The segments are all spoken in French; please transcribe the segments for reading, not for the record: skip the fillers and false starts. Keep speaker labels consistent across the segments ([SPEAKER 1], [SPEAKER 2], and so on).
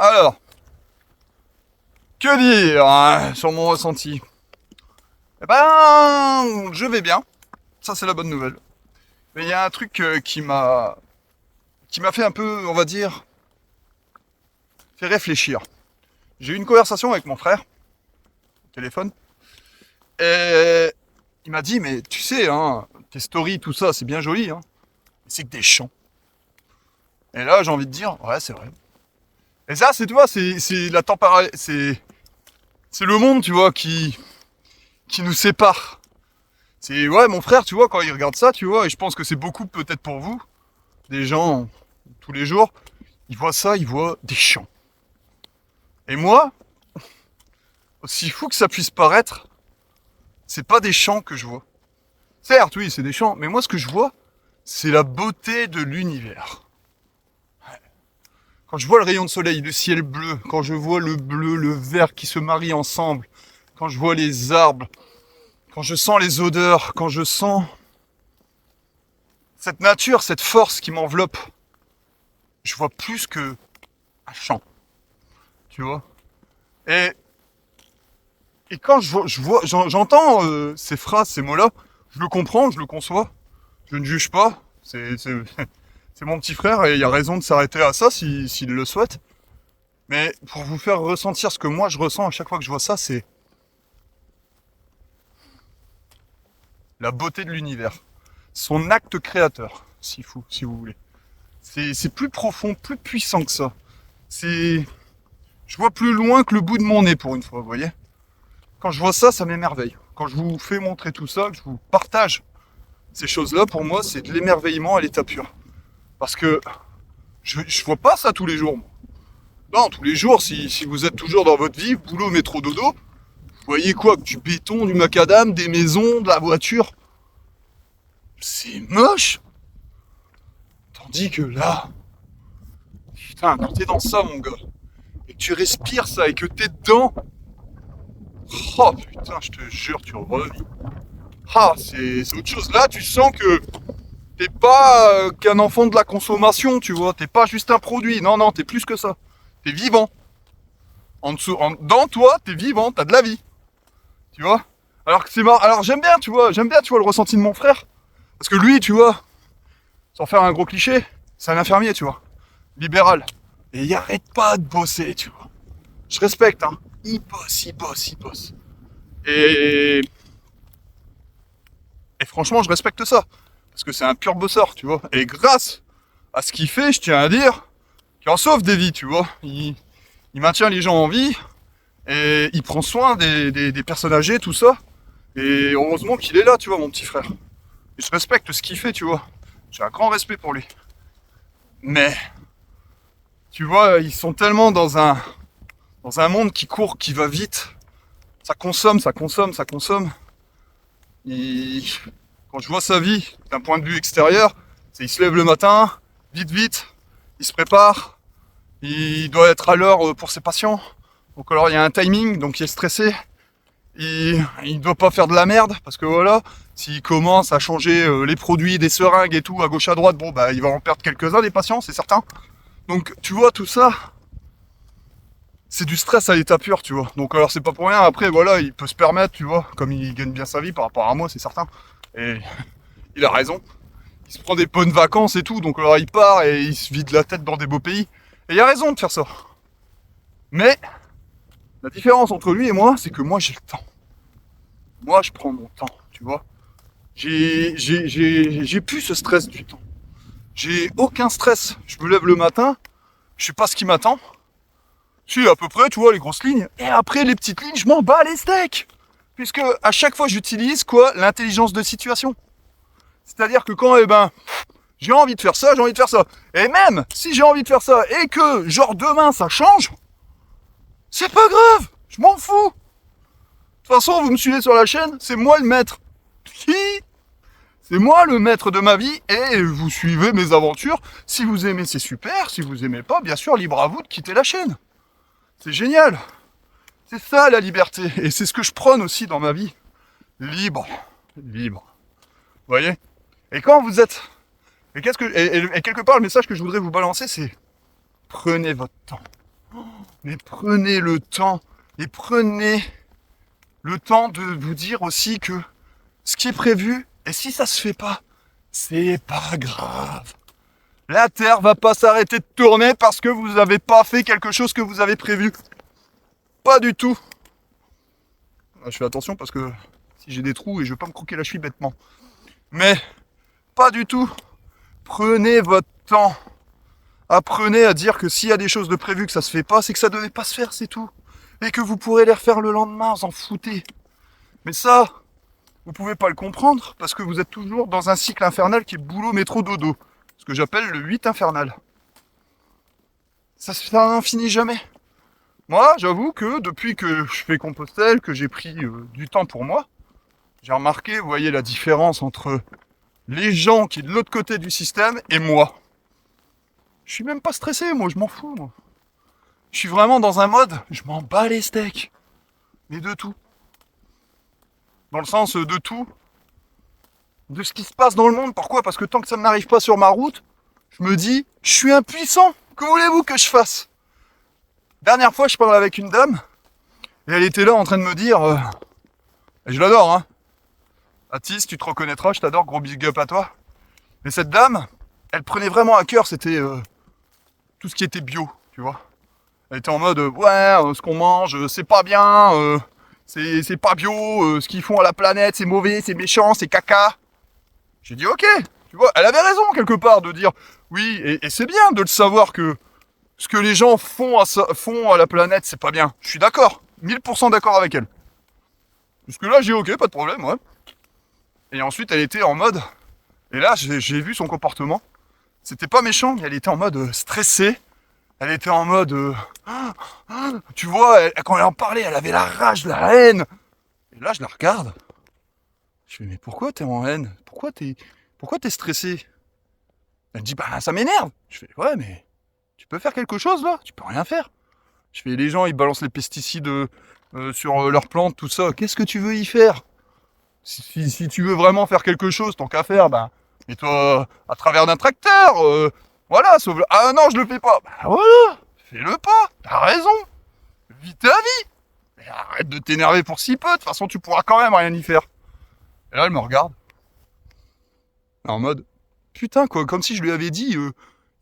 [SPEAKER 1] Alors, que dire sur mon ressenti? Eh ben, je vais bien. Ça, c'est la bonne nouvelle. Mais il y a un truc qui m'a fait un peu, on va dire, fait réfléchir. J'ai eu une conversation avec mon frère, au téléphone, et il m'a dit, mais tu sais, hein, tes stories, tout ça, c'est bien joli, hein, mais c'est que des chants. Et là, j'ai envie de dire, ouais, c'est vrai. Et ça, c'est, tu vois, c'est la température, c'est le monde, tu vois, qui nous sépare. C'est, ouais, mon frère, tu vois, quand il regarde ça, tu vois, et je pense que c'est beaucoup peut-être pour vous, des gens, tous les jours, ils voient ça, ils voient des chants. Et moi, aussi fou que ça puisse paraître, c'est pas des chants que je vois. Certes, oui, c'est des chants, mais moi, ce que je vois, c'est la beauté de l'univers. Quand je vois le rayon de soleil, le ciel bleu, quand je vois le bleu, le vert qui se marient ensemble, quand je vois les arbres, quand je sens les odeurs, quand je sens cette nature, cette force qui m'enveloppe, je vois plus que un chant, tu vois. Et, et quand j'entends ces phrases, ces mots-là, je le comprends, je le conçois, je ne juge pas. C'est mon petit frère et il a raison de s'arrêter à ça s'il le souhaite. Mais pour vous faire ressentir ce que moi je ressens à chaque fois que je vois ça, c'est la beauté de l'univers. Son acte créateur, si fou, si vous voulez. C'est plus profond, plus puissant que ça. C'est, je vois plus loin que le bout de mon nez pour une fois, vous voyez. Quand je vois ça, ça m'émerveille. Quand je vous fais montrer tout ça, que je vous partage ces choses-là, pour moi, c'est de l'émerveillement à l'état pur. Parce que je vois pas ça tous les jours. Non, tous les jours, si vous êtes toujours dans votre vie, boulot, métro, dodo, vous voyez quoi? Du béton, du macadam, des maisons, de la voiture. C'est moche. Tandis que là, putain, quand t'es dans ça, mon gars, et que tu respires ça, et que t'es dedans, oh putain, je te jure, tu revis. Ah, c'est autre chose. Là, tu sens que t'es pas qu'un enfant de la consommation, tu vois. T'es pas juste un produit. Non, non, t'es plus que ça. T'es vivant. En dessous, dans toi, t'es vivant, t'as de la vie. Tu vois. Alors que c'est marrant. Alors j'aime bien, tu vois, le ressenti de mon frère. Parce que lui, tu vois, sans faire un gros cliché, c'est un infirmier, tu vois. Libéral. Et il arrête pas de bosser, tu vois. Je respecte, hein. Il bosse, il bosse, il bosse. Et, et franchement, je respecte ça. Parce que c'est un pur bosseur, tu vois. Et grâce à ce qu'il fait, je tiens à dire qu'il en sauve des vies, tu vois. Il maintient les gens en vie et il prend soin des personnes âgées, tout ça. Et heureusement qu'il est là, tu vois, mon petit frère. Et je respecte ce qu'il fait, tu vois. J'ai un grand respect pour lui. Mais, tu vois, ils sont tellement dans un monde qui court, qui va vite. Ça consomme, ça consomme, ça consomme. Il, quand je vois sa vie d'un point de vue extérieur, c'est il se lève le matin, vite, vite, il se prépare, il doit être à l'heure pour ses patients. Donc alors il y a un timing, donc il est stressé. Il doit pas faire de la merde, parce que voilà, s'il commence à changer les produits, des seringues et tout, à gauche à droite, bon bah il va en perdre quelques-uns des patients, c'est certain. Donc tu vois, tout ça, c'est du stress à l'état pur, tu vois. Donc alors c'est pas pour rien, après voilà, il peut se permettre, tu vois, comme il gagne bien sa vie par rapport à moi, c'est certain. Et il a raison. Il se prend des bonnes vacances et tout, donc alors il part et il se vide la tête dans des beaux pays. Et il a raison de faire ça. Mais la différence entre lui et moi, c'est que moi j'ai le temps. Moi je prends mon temps, tu vois. J'ai plus ce stress du temps. J'ai aucun stress. Je me lève le matin, je sais pas ce qui m'attend. Si à peu près, tu vois, les grosses lignes. Et après les petites lignes, je m'en bats les steaks. Puisque à chaque fois j'utilise quoi? L'intelligence de situation. C'est-à-dire que quand, eh ben, j'ai envie de faire ça, j'ai envie de faire ça. Et même si j'ai envie de faire ça et que, genre, demain ça change, c'est pas grave, je m'en fous. De toute façon, vous me suivez sur la chaîne, c'est moi le maître. C'est moi le maître de ma vie et vous suivez mes aventures. Si vous aimez, c'est super. Si vous aimez pas, bien sûr, libre à vous de quitter la chaîne. C'est génial. C'est ça la liberté. Et c'est ce que je prône aussi dans ma vie. Libre. Libre. Vous voyez? Et quand vous êtes... Et quelque part, le message que je voudrais vous balancer, c'est prenez votre temps. Mais prenez le temps et prenez le temps de vous dire aussi que ce qui est prévu, et si ça se fait pas, c'est pas grave. La Terre va pas s'arrêter de tourner parce que vous n'avez pas fait quelque chose que vous avez prévu. Pas du tout. Je fais attention parce que si j'ai des trous et je veux pas me croquer la cheville bêtement. Mais pas du tout. Prenez votre temps. Apprenez à dire que s'il y a des choses de prévues que ça se fait pas, c'est que ça devait pas se faire, c'est tout. Et que vous pourrez les refaire le lendemain, vous en foutez. Mais ça, vous pouvez pas le comprendre parce que vous êtes toujours dans un cycle infernal qui est boulot, métro, dodo. Ce que j'appelle le 8 infernal. Ça n'en finit jamais. Moi, j'avoue que depuis que je fais Compostelle, que j'ai pris du temps pour moi, j'ai remarqué, vous voyez la différence entre les gens qui est de l'autre côté du système et moi. Je suis même pas stressé, moi, je m'en fous, moi. Je suis vraiment dans un mode, je m'en bats les steaks. Mais de tout. Dans le sens de tout. De ce qui se passe dans le monde. Pourquoi ? Parce que tant que ça ne m'arrive pas sur ma route, je me dis, je suis impuissant. Que voulez-vous que je fasse ? Dernière fois, je parlais avec une dame, et elle était là en train de me dire, et je l'adore, hein. Atis, tu te reconnaîtras, je t'adore, gros big up à toi. Mais cette dame, elle prenait vraiment à cœur, c'était tout ce qui était bio, tu vois. Elle était en mode, ce qu'on mange, c'est pas bien, c'est pas bio, ce qu'ils font à la planète, c'est mauvais, c'est méchant, c'est caca. J'ai dit, ok, tu vois, elle avait raison quelque part de dire, oui, et c'est bien de le savoir que ce que les gens font à la planète, c'est pas bien. Je suis d'accord, 1000% d'accord avec elle. Jusque là, j'ai ok, pas de problème, ouais. Et ensuite, elle était en mode, et là, j'ai vu son comportement. C'était pas méchant, mais elle était en mode stressée. Elle était en mode, tu vois, quand elle en parlait, elle avait la rage, la haine. Et là, je la regarde. Je fais, mais pourquoi t'es en haine ? Pourquoi t'es stressé ? Elle me dit, bah, ça m'énerve. Je fais, ouais, mais tu peux faire quelque chose, là ? Tu peux rien faire. Je fais, les gens, ils balancent les pesticides sur leurs plantes, tout ça. Qu'est-ce que tu veux y faire ? Si tu veux vraiment faire quelque chose, tant qu'à faire, bah, mets-toi à travers d'un tracteur, voilà, sauve. Ah non, je le fais pas. Bah voilà, fais-le pas, t'as raison. Vis ta vie. Mais arrête de t'énerver pour si peu, de toute façon tu pourras quand même rien y faire. Et là, elle me regarde. En mode, putain quoi, comme si je lui avais dit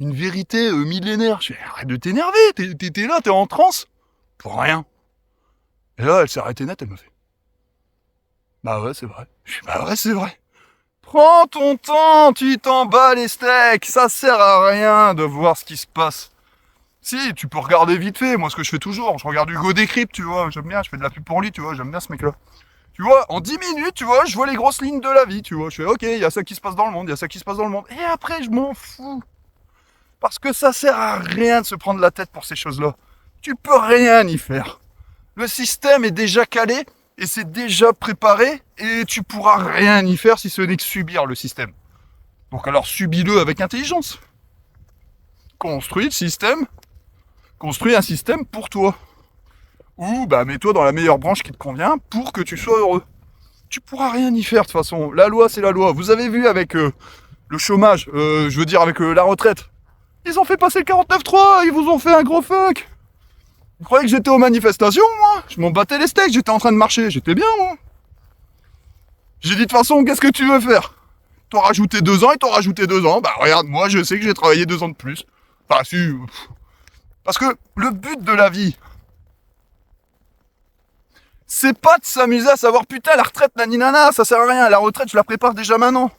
[SPEAKER 1] une vérité millénaire. Je fais, arrête de t'énerver, t'es là, t'es en transe. Pour rien. Et là, elle s'est arrêtée net, elle me fait. Bah ouais, c'est vrai. Je fais, bah ouais, c'est vrai. Prends ton temps, tu t'en bats les steaks, ça sert à rien de voir ce qui se passe. Si, tu peux regarder vite fait, moi ce que je fais toujours, je regarde Hugo Décrypte, tu vois, j'aime bien, je fais de la pub pour lui, tu vois, j'aime bien ce mec-là. Tu vois, en 10 minutes, tu vois, je vois les grosses lignes de la vie, tu vois, je fais ok, il y a ça qui se passe dans le monde, il y a ça qui se passe dans le monde, et après je m'en fous. Parce que ça sert à rien de se prendre la tête pour ces choses-là. Tu peux rien y faire. Le système est déjà calé, et c'est déjà préparé, et tu pourras rien y faire si ce n'est que subir le système. Donc alors subis-le avec intelligence. Construis le système, construis un système pour toi. Ou bah mets-toi dans la meilleure branche qui te convient pour que tu sois heureux. Tu pourras rien y faire de toute façon. La loi c'est la loi. Vous avez vu avec le chômage, je veux dire avec la retraite. Ils ont fait passer le 49.3, ils vous ont fait un gros fuck. Vous croyez que j'étais aux manifestations, moi ? Je m'en battais les steaks, j'étais en train de marcher, j'étais bien, moi. J'ai dit de toute façon, qu'est-ce que tu veux faire ? T'en rajouté 2 ans et t'en rajouté 2 ans. Bah regarde, moi je sais que j'ai travaillé 2 ans de plus. Enfin, si... Parce que le but de la vie, c'est pas de s'amuser à savoir, putain, la retraite, naninana, ça sert à rien. La retraite, je la prépare déjà maintenant.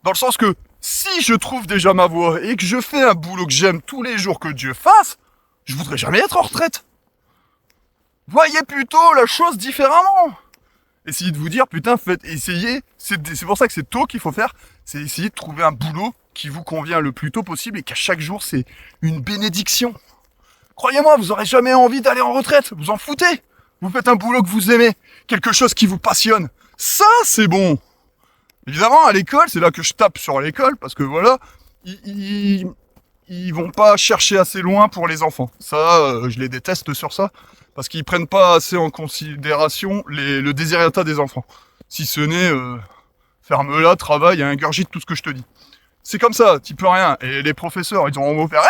[SPEAKER 1] Dans le sens que, si je trouve déjà ma voie et que je fais un boulot que j'aime tous les jours que Dieu fasse, je voudrais jamais être en retraite. Voyez plutôt la chose différemment. Essayez de vous dire, putain, essayez, c'est pour ça que c'est tôt qu'il faut faire, c'est essayer de trouver un boulot qui vous convient le plus tôt possible et qu'à chaque jour, c'est une bénédiction. Croyez-moi, vous aurez jamais envie d'aller en retraite, vous en foutez. Vous faites un boulot que vous aimez, quelque chose qui vous passionne. Ça, c'est bon. Évidemment, à l'école, c'est là que je tape sur l'école, parce que voilà, ils vont pas chercher assez loin pour les enfants. Ça, je les déteste sur ça, parce qu'ils prennent pas assez en considération le désir état des enfants. Si ce n'est, ferme-la, travaille et ingurgite tout ce que je te dis. C'est comme ça, tu peux rien. Et les professeurs, ils ont beau faire,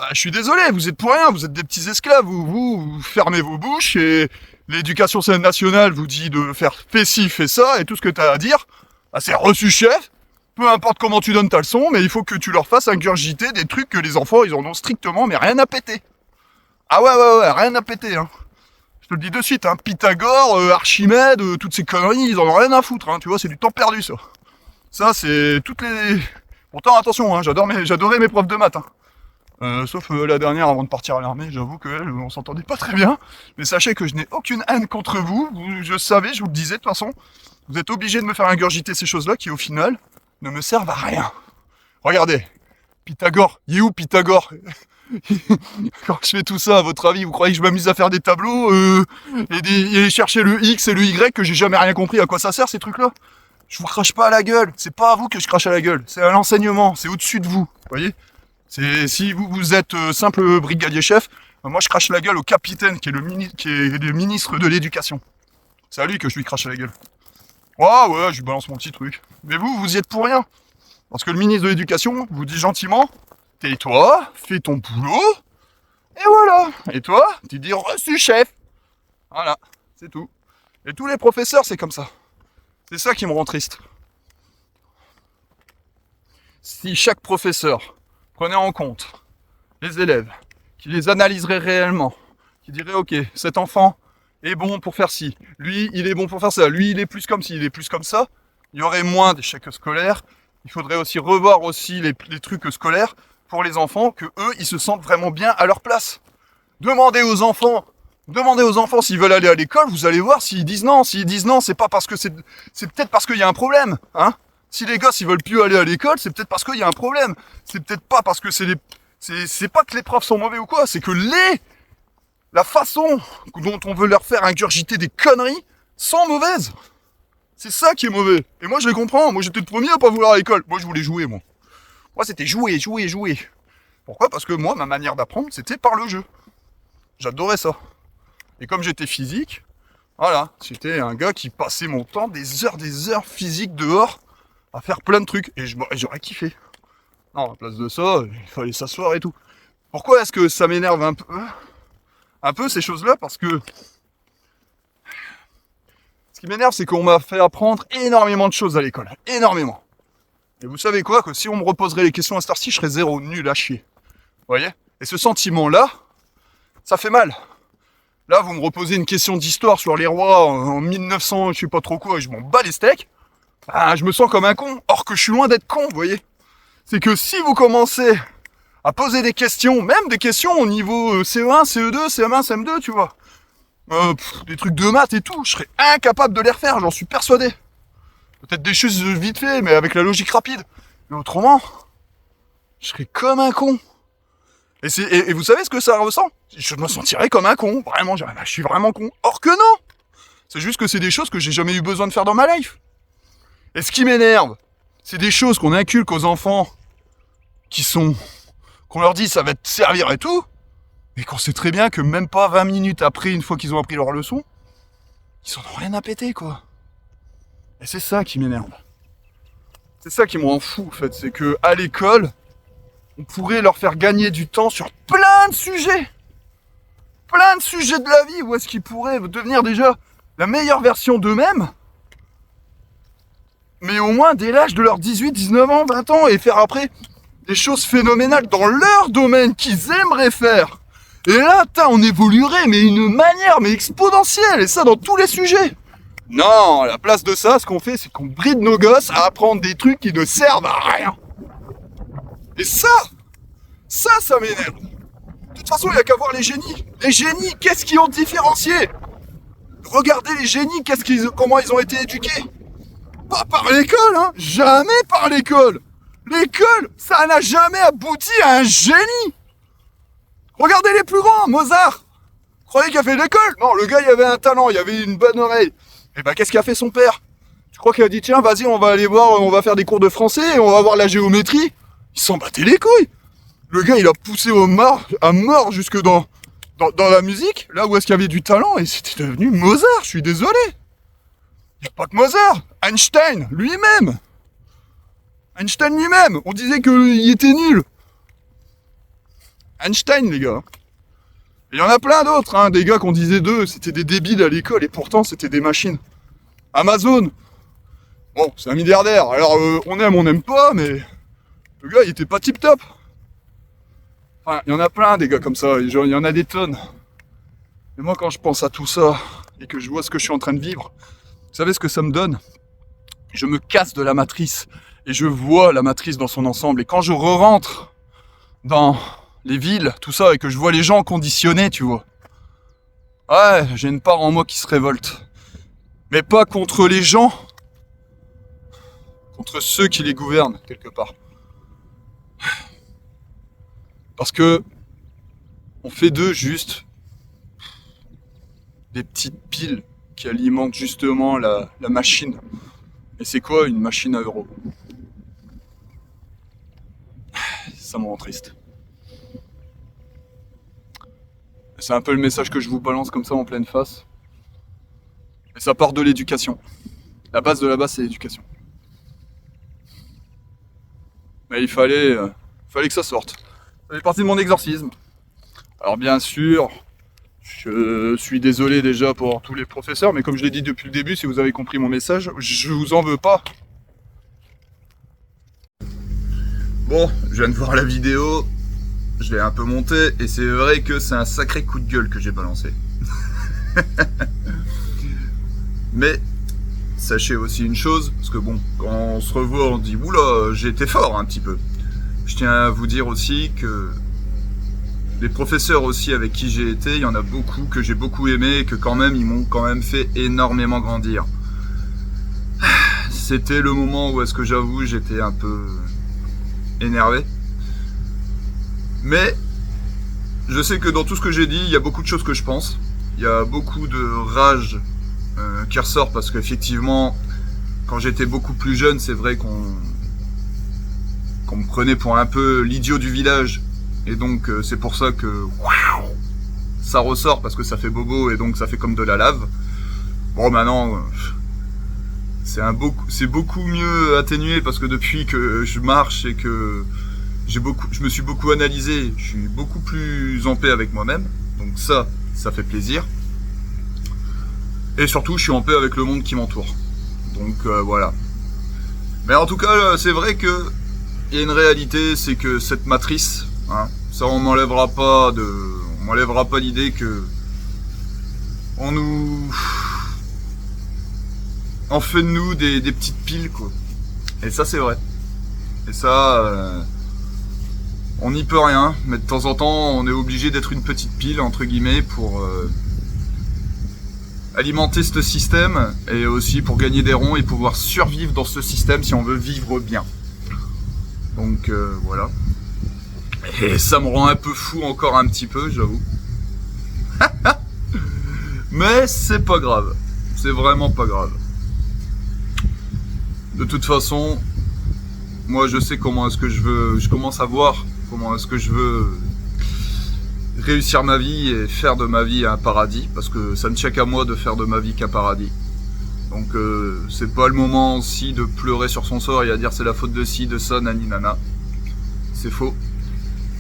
[SPEAKER 1] Bah, je suis désolé, vous êtes pour rien, vous êtes des petits esclaves, vous fermez vos bouches et l'éducation nationale vous dit de faire fais ci, fais ça, et tout ce que t'as à dire, bah, c'est reçu chef, peu importe comment tu donnes ta leçon, mais il faut que tu leur fasses ingurgiter des trucs que les enfants, ils en ont strictement, mais rien à péter. Ah ouais, rien à péter, hein. Je te le dis de suite, hein, Pythagore, Archimède, toutes ces conneries, ils en ont rien à foutre, hein, tu vois, c'est du temps perdu, ça. Ça, c'est toutes les... Pourtant, attention, hein, j'adorais mes profs de maths, hein. Sauf la dernière avant de partir à l'armée, j'avoue qu'elle, on s'entendait pas très bien. Mais sachez que je n'ai aucune haine contre vous. Je savais, je vous le disais de toute façon. Vous êtes obligés de me faire ingurgiter ces choses-là qui, au final, ne me servent à rien. Regardez, Pythagore, il est où Pythagore? Quand je fais tout ça, à votre avis, vous croyez que je m'amuse à faire des tableaux et chercher le X et le Y que j'ai jamais rien compris à quoi ça sert ces trucs-là? Je vous crache pas à la gueule. C'est pas à vous que je crache à la gueule. C'est à l'enseignement. C'est au-dessus de vous. Vous voyez? C'est si vous êtes simple brigadier chef, moi je crache la gueule au capitaine qui est le ministre de l'éducation. C'est à lui que je lui crache la gueule. Ouais, je lui balance mon petit truc. Mais vous y êtes pour rien. Parce que le ministre de l'éducation vous dit gentiment, tais-toi, fais ton boulot, et voilà. Et toi, tu dis reçu chef. Voilà, c'est tout. Et tous les professeurs, c'est comme ça. C'est ça qui me rend triste. Si chaque professeur prenait en compte les élèves, qui les analyserait réellement, qui dirait ok, cet enfant est bon pour faire ci, lui il est bon pour faire ça, lui il est plus comme ci, il est plus comme ça, il y aurait moins d'échecs scolaires, il faudrait aussi revoir aussi les trucs scolaires pour les enfants, que eux ils se sentent vraiment bien à leur place. Demandez aux enfants s'ils veulent aller à l'école, vous allez voir s'ils disent non, c'est pas parce que c'est peut-être parce qu'il y a un problème, hein. Si les gosses ils veulent plus aller à l'école, c'est peut-être parce qu'il y a un problème. C'est peut-être pas parce que c'est pas que les profs sont mauvais ou quoi, c'est que la façon dont on veut leur faire ingurgiter des conneries sont mauvaises. C'est ça qui est mauvais. Et moi je les comprends. Moi j'étais le premier à pas vouloir à l'école. Moi je voulais jouer, moi. Moi c'était jouer. Pourquoi? Parce que moi ma manière d'apprendre c'était par le jeu. J'adorais ça. Et comme j'étais physique, voilà, j'étais un gars qui passait mon temps des heures physiques dehors à faire plein de trucs, et j'aurais kiffé. Non, à la place de ça, il fallait s'asseoir et tout. Pourquoi est-ce que ça m'énerve un peu ces choses-là? Parce que ce qui m'énerve, c'est qu'on m'a fait apprendre énormément de choses à l'école. Énormément. Et vous savez quoi? Que si on me reposerait les questions à cette heure-ci, je serais zéro nul à chier. Vous voyez? Et ce sentiment-là, ça fait mal. Là, vous me reposez une question d'histoire sur les rois en 1900, je sais pas trop quoi, et je m'en bats les steaks. Ah, je me sens comme un con, or que je suis loin d'être con, vous voyez. C'est que si vous commencez à poser des questions, même des questions au niveau CE1, CE2, CM1, CM2, tu vois, des trucs de maths et tout, je serais incapable de les refaire, j'en suis persuadé. Peut-être des choses vite fait, mais avec la logique rapide. Mais autrement, je serais comme un con. Et vous savez ce que ça ressent? Je me sentirais comme un con, vraiment, je suis vraiment con. Or que non. C'est juste que c'est des choses que j'ai jamais eu besoin de faire dans ma life. Et ce qui m'énerve, c'est des choses qu'on inculque aux enfants, qu'on leur dit ça va te servir et tout, mais qu'on sait très bien que même pas 20 minutes après, une fois qu'ils ont appris leur leçon, ils en ont rien à péter, quoi. Et c'est ça qui m'énerve. C'est ça qui me rend fou, en fait, c'est que à l'école, on pourrait leur faire gagner du temps sur plein de sujets. Plein de sujets de la vie, où est-ce qu'ils pourraient devenir déjà la meilleure version d'eux-mêmes, mais au moins dès l'âge de leurs 18, 19 ans, 20 ans, et faire après des choses phénoménales dans leur domaine qu'ils aimeraient faire. Et là, on évoluerait, mais d'une manière exponentielle, et ça dans tous les sujets. Non, à la place de ça, ce qu'on fait, c'est qu'on bride nos gosses à apprendre des trucs qui ne servent à rien. Et ça m'énerve. De toute façon, il n'y a qu'à voir les génies. Les génies, qu'est-ce qu'ils ont différencié? Regardez les génies, comment ils ont été éduqués. Pas par l'école, hein. Jamais par l'école. L'école, ça n'a jamais abouti à un génie. Regardez les plus grands, Mozart. Vous croyez qu'il a fait l'école? Non, le gars, il avait un talent, il avait une bonne oreille. Et ben, qu'est-ce qu'a fait son père? Tu crois qu'il a dit, tiens, vas-y, on va aller voir, on va faire des cours de français, et on va voir la géométrie? Il s'en battait les couilles. Le gars, il a poussé à mort jusque dans la musique, là où est-ce qu'il y avait du talent, et c'était devenu Mozart, je suis désolé. Il n'y a pas que Mozart, Einstein lui-même, on disait qu'il était nul. Einstein, les gars. Il y en a plein d'autres, hein, des gars qu'on disait d'eux, c'était des débiles à l'école, et pourtant c'était des machines. Amazon, bon, c'est un milliardaire, alors on n'aime pas, mais le gars, il était pas tip-top. Enfin, il y en a plein, des gars comme ça, il y en a des tonnes. Et moi, quand je pense à tout ça, et que je vois ce que je suis en train de vivre, vous savez ce que ça me donne? Je me casse de la matrice, et je vois la matrice dans son ensemble, et quand je re-rentre dans les villes, tout ça, et que je vois les gens conditionnés, tu vois. Ouais, j'ai une part en moi qui se révolte. Mais pas contre les gens, contre ceux qui les gouvernent, quelque part. Parce que on fait d'eux juste des petites piles qui alimentent justement la machine. Et c'est quoi une machine à euros? Ça me rend triste. C'est un peu le message que je vous balance comme ça en pleine face. Et ça part de l'éducation. La base de la base, c'est l'éducation. Mais il fallait que ça sorte. Ça fait partie de mon exorcisme. Alors bien sûr, je suis désolé déjà pour tous les professeurs, mais comme je l'ai dit depuis le début, si vous avez compris mon message, je vous en veux pas. Bon, je viens de voir la vidéo, je l'ai un peu montée, et c'est vrai que c'est un sacré coup de gueule que j'ai balancé. Mais sachez aussi une chose, parce que bon, quand on se revoit, on dit oula, j'ai été fort un petit peu. Je tiens à vous dire aussi que les professeurs aussi avec qui j'ai été, il y en a beaucoup que j'ai beaucoup aimé et que quand même ils m'ont quand même fait énormément grandir. C'était le moment où est-ce que j'avoue j'étais un peu énervé. Mais je sais que dans tout ce que j'ai dit, il y a beaucoup de choses que je pense. Il y a beaucoup de rage qui ressort parce qu'effectivement, quand j'étais beaucoup plus jeune, c'est vrai qu'on me prenait pour un peu l'idiot du village. Et donc c'est pour ça que ça ressort parce que ça fait bobo et donc ça fait comme de la lave. Bon maintenant c'est beaucoup mieux atténué parce que depuis que je marche et que je me suis beaucoup analysé, je suis beaucoup plus en paix avec moi-même. Donc ça fait plaisir. Et surtout je suis en paix avec le monde qui m'entoure. Donc voilà. Mais en tout cas c'est vrai que il y a une réalité, c'est que cette matrice, hein, ça on m'enlèvera pas l'idée que on fait de nous des petites piles quoi. Et ça c'est vrai. Et ça on n'y peut rien, mais de temps en temps on est obligé d'être une petite pile entre guillemets pour alimenter ce système et aussi pour gagner des ronds et pouvoir survivre dans ce système si on veut vivre bien. Donc voilà. Et ça me rend un peu fou encore un petit peu, j'avoue. Mais c'est pas grave. C'est vraiment pas grave. De toute façon, moi je sais comment est-ce que je commence à voir comment est-ce que je veux réussir ma vie et faire de ma vie un paradis, parce que ça ne tient qu'à moi de faire de ma vie qu'un paradis. Donc c'est pas le moment aussi de pleurer sur son sort et à dire c'est la faute de ci, de ça, nani nana. C'est faux.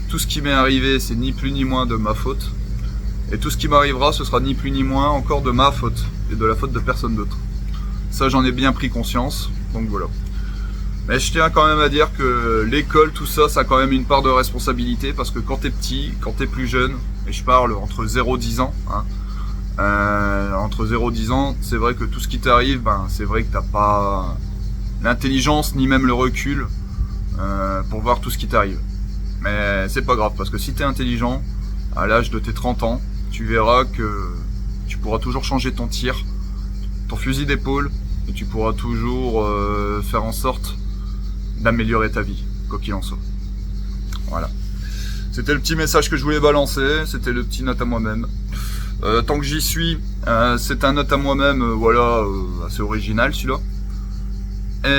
[SPEAKER 1] Tout ce qui m'est arrivé, c'est ni plus ni moins de ma faute. Et tout ce qui m'arrivera, ce sera ni plus ni moins encore de ma faute et de la faute de personne d'autre. Ça, j'en ai bien pris conscience, donc voilà. Mais je tiens quand même à dire que l'école, tout ça, ça a quand même une part de responsabilité, parce que quand t'es petit, quand t'es plus jeune, et je parle entre 0 et 10 ans, hein, entre 0 et 10 ans, c'est vrai que tout ce qui t'arrive, ben, c'est vrai que t'as pas l'intelligence ni même le recul pour voir tout ce qui t'arrive. Mais c'est pas grave, parce que si t'es intelligent, à l'âge de tes 30 ans, tu verras que tu pourras toujours changer ton tir, ton fusil d'épaule, et tu pourras toujours faire en sorte d'améliorer ta vie, quoi qu'il en soit. Voilà. C'était le petit message que je voulais balancer, c'était le petit note à moi-même. Tant que j'y suis, c'est un note à moi-même, voilà, assez original celui-là. Et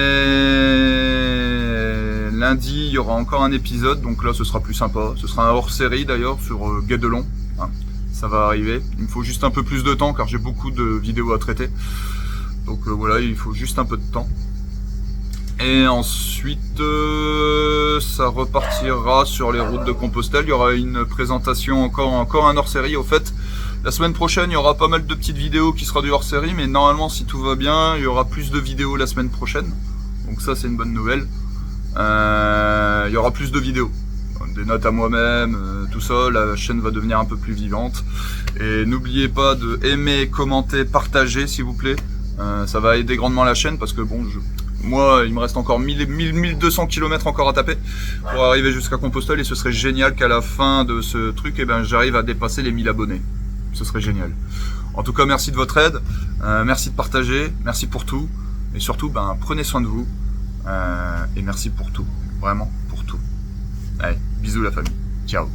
[SPEAKER 1] lundi, il y aura encore un épisode, donc là ce sera plus sympa. Ce sera un hors-série d'ailleurs sur Guédelon. Hein, ça va arriver. Il me faut juste un peu plus de temps car j'ai beaucoup de vidéos à traiter. Donc voilà, il faut juste un peu de temps.
[SPEAKER 2] Et ensuite, ça repartira sur les routes de Compostelle. Il y aura une présentation, encore un hors-série. Au fait, la semaine prochaine, il y aura pas mal de petites vidéos qui sera du hors-série, mais normalement, si tout va bien, il y aura plus de vidéos la semaine prochaine. Donc ça, c'est une bonne nouvelle. Il y aura plus de vidéos, des notes à moi-même, tout ça. La chaîne va devenir un peu plus vivante. Et n'oubliez pas de aimer, commenter, partager, s'il vous plaît. Ça va aider grandement la chaîne parce que bon, moi, il me reste encore 1200 km encore à taper pour arriver jusqu'à Compostelle et ce serait génial qu'à la fin de ce truc, eh ben, j'arrive à dépasser les 1000 abonnés. Ce serait génial. En tout cas, merci de votre aide, merci de partager, merci pour tout et surtout, ben, prenez soin de vous et merci pour tout, vraiment pour tout. Allez, bisous la famille, ciao.